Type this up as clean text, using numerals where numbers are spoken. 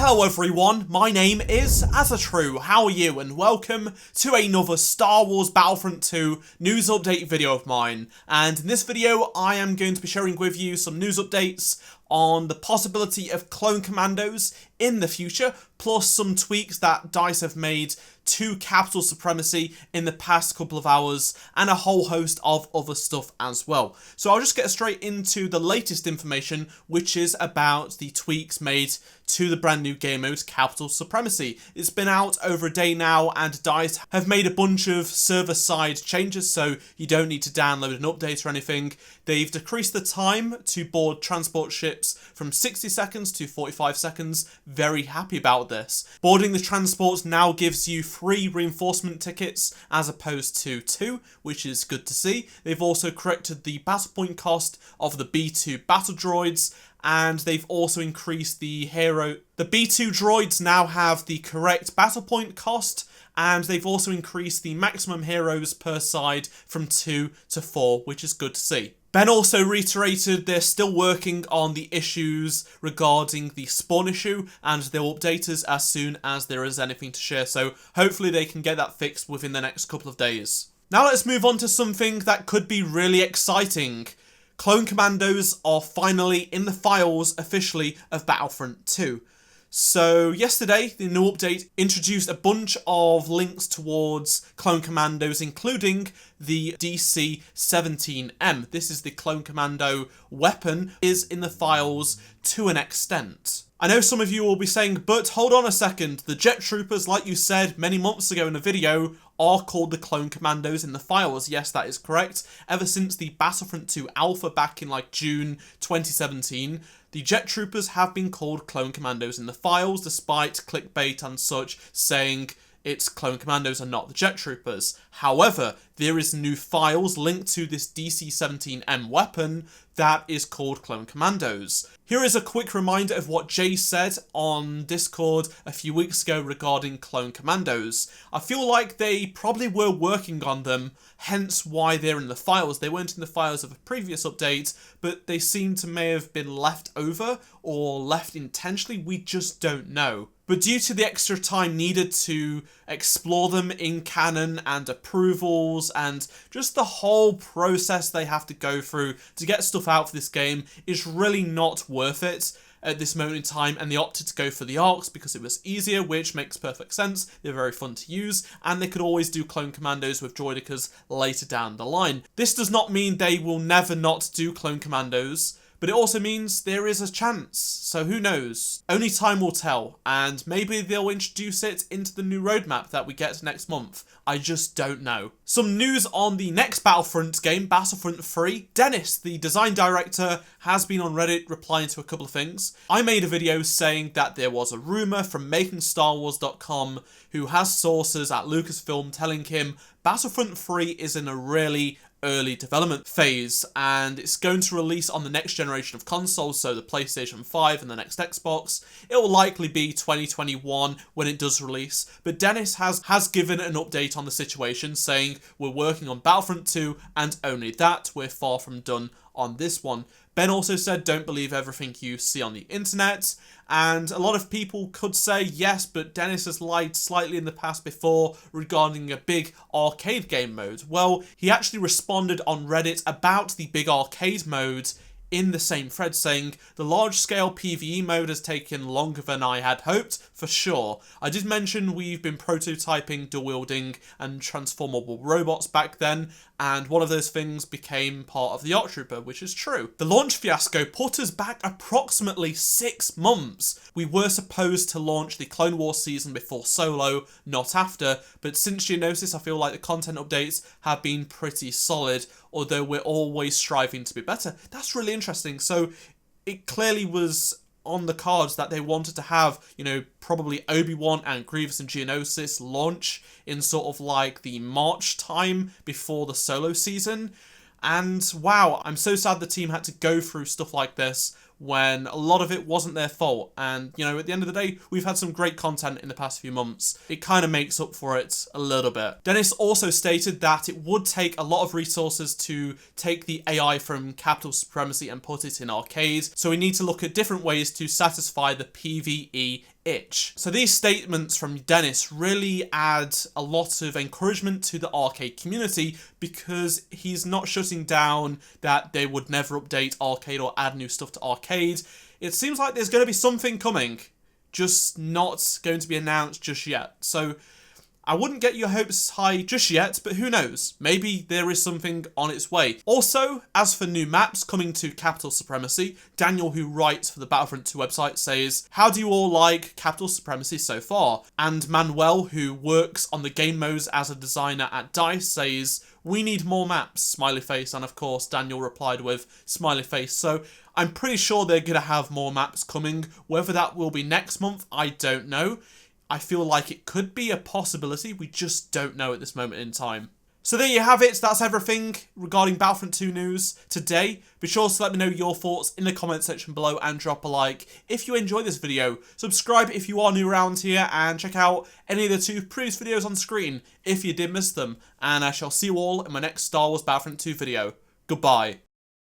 Hello everyone, my name is AZZATRU, how are you, and welcome to another Star Wars Battlefront 2 news update video of mine. And in this video I am going to be sharing with you some news updates on the possibility of clone commandos in the future, plus some tweaks that DICE have made to Capital Supremacy in the past couple of hours, and a whole host of other stuff as well. So I'll just get straight into the latest information, which is about the tweaks made to the brand new game mode Capital Supremacy. It's been out over a day now, and DICE have made a bunch of server-side changes, so you don't need to download an update or anything. They've decreased the time to board transport ships from 60 seconds to 45 seconds. Very happy about this. Boarding the transport now gives you 3 reinforcement tickets as opposed to 2, which is good to see. They've also corrected the battle point cost of the B2 battle droids, and they've also increased the hero. The B2 droids now have the correct battle point cost, and they've also increased the maximum heroes per side from 2 to 4, which is good to see. Ben also reiterated they're still working on the issues regarding the spawn issue, and they'll update us as soon as there is anything to share, so hopefully they can get that fixed within the next couple of days. Now let's move on to something that could be really exciting. Clone Commandos are finally in the files officially of Battlefront 2. So yesterday, the new update introduced a bunch of links towards Clone Commandos, including the DC17-M. This is the Clone Commando weapon, is in the files to an extent. I know some of you will be saying, but hold on a second, the Jet Troopers, like you said many months ago in a video, are called the Clone Commandos in the files. Yes, that is correct. Ever since the Battlefront 2 alpha back in June 2017, the Jet Troopers have been called Clone Commandos in the files, despite clickbait and such saying it's Clone Commandos and not the Jet Troopers. However, there is new files linked to this DC17-M weapon that is called Clone Commandos. Here is a quick reminder of what Jay said on Discord a few weeks ago regarding Clone Commandos. I feel like they probably were working on them, hence why they're in the files. They weren't in the files of a previous update, but they seem to may have been left over or left intentionally. We just don't know. But due to the extra time needed to explore them in canon and approvals and just the whole process they have to go through to get stuff out for this game is really not worth it at this moment in time, and they opted to go for the arcs because it was easier, which makes perfect sense. They're very fun to use, and they could always do Clone Commandos with droidicas later down the line. This does not mean they will never not do Clone Commandos, but it also means there is a chance, so who knows? Only time will tell, and maybe they'll introduce it into the new roadmap that we get next month. I just don't know. Some news on the next Battlefront game, Battlefront 3. Dennis, the design director, has been on Reddit replying to a couple of things. I made a video saying that there was a rumour from MakingStarWars.com who has sources at Lucasfilm telling him Battlefront 3 is in a really early development phase, and it's going to release on the next generation of consoles, so the PlayStation 5 and the next Xbox. It will likely be 2021 when it does release, but Dennis has given an update on the situation, saying we're working on Battlefront 2 and only that, we're far from done on this one. Ben also said don't believe everything you see on the internet, and a lot of people could say yes, but Dennis has lied slightly in the past before regarding a big arcade game mode. Well, he actually responded on Reddit about the big arcade mode in the same thread, saying the large-scale PvE mode has taken longer than I had hoped, for sure. I did mention we've been prototyping dual-wielding and transformable robots back then, and one of those things became part of the ARC Trooper, which is true. The launch fiasco put us back approximately 6 months. We were supposed to launch the Clone Wars season before Solo, not after, but since Geonosis I feel like the content updates have been pretty solid, although we're always striving to be better. That's really interesting. So it clearly was on the cards that they wanted to have, probably Obi-Wan and Grievous and Geonosis launch in sort of the March time before the Solo season. And wow, I'm so sad the team had to go through stuff like this when a lot of it wasn't their fault. And, at the end of the day, we've had some great content in the past few months. It kind of makes up for it a little bit. Dennis also stated that it would take a lot of resources to take the AI from Capital Supremacy and put it in arcade, so we need to look at different ways to satisfy the PvE itch. So these statements from Dennis really add a lot of encouragement to the arcade community, because he's not shutting down that they would never update arcade or add new stuff to arcade. It seems like there's going to be something coming, just not going to be announced just yet. So I wouldn't get your hopes high just yet, but who knows? Maybe there is something on its way. Also, as for new maps coming to Capital Supremacy, Daniel, who writes for the Battlefront 2 website, says, "How do you all like Capital Supremacy so far?" And Manuel, who works on the game modes as a designer at DICE, says, "We need more maps," smiley face, and of course Daniel replied with smiley face. So I'm pretty sure they're going to have more maps coming. Whether that will be next month, I don't know. I feel like it could be a possibility, we just don't know at this moment in time. So there you have it, that's everything regarding Battlefront 2 news today. Be sure to let me know your thoughts in the comment section below and drop a like if you enjoyed this video. Subscribe if you are new around here, and check out any of the 2 previous videos on screen if you did miss them. And I shall see you all in my next Star Wars Battlefront 2 video. Goodbye.